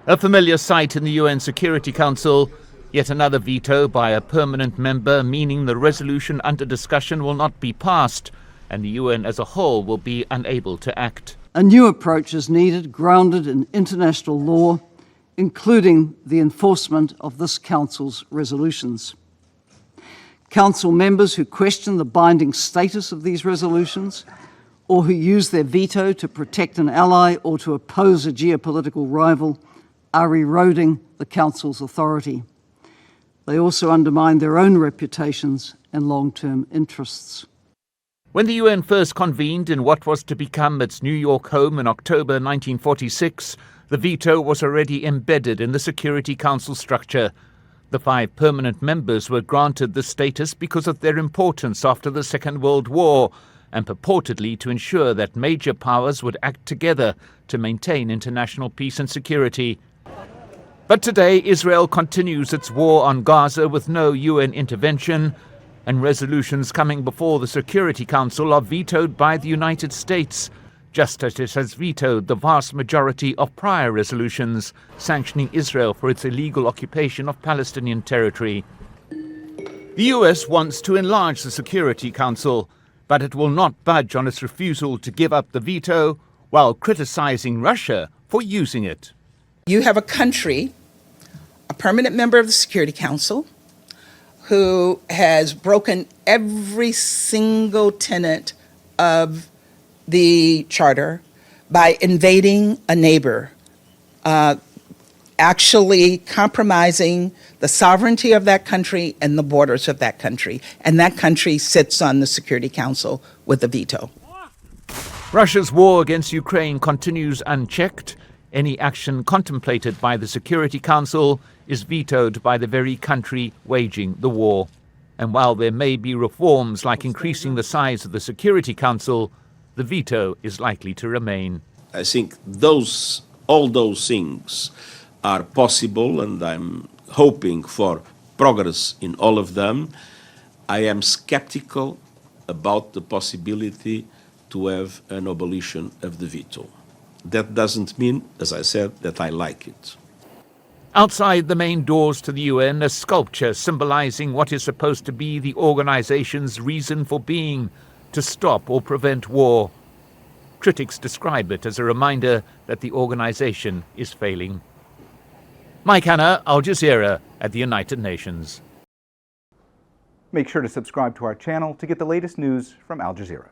A familiar sight in the UN Security Council, yet another veto by a permanent member, meaning the resolution under discussion will not be passed and the UN as a whole will be unable to act. A new approach is needed, grounded in international law, including the enforcement of this Council's resolutions. Council members who question the binding status of these resolutions or who use their veto to protect an ally or to oppose a geopolitical rival are eroding the Council's authority. They also undermine their own reputations and long-term interests. When the UN first convened in what was to become its New York home in October 1946, the veto was already embedded in the Security Council structure. The 5 permanent members were granted this status because of their importance after the Second World War and purportedly to ensure that major powers would act together to maintain international peace and security. But today, Israel continues its war on Gaza with no UN intervention, and resolutions coming before the Security Council are vetoed by the United States, just as it has vetoed the vast majority of prior resolutions sanctioning Israel for its illegal occupation of Palestinian territory. The US wants to enlarge the Security Council, but it will not budge on its refusal to give up the veto while criticizing Russia for using it. You have a country, a permanent member of the Security Council, who has broken every single tenet of the Charter by invading a neighbor, actually compromising the sovereignty of that country and the borders of that country. And that country sits on the Security Council with a veto. Russia's war against Ukraine continues unchecked. Any action contemplated by the Security Council is vetoed by the very country waging the war. And while there may be reforms like increasing the size of the Security Council, the veto is likely to remain. I think all those things are possible, and I'm hoping for progress in all of them. I am skeptical about the possibility to have an abolition of the veto. That doesn't mean, as I said, that I like it. Outside the main doors to the UN, a sculpture symbolizing what is supposed to be the organization's reason for being, to stop or prevent war. Critics describe it as a reminder that the organization is failing. Mike Hanna, Al Jazeera at the United Nations. Make sure to subscribe to our channel to get the latest news from Al Jazeera.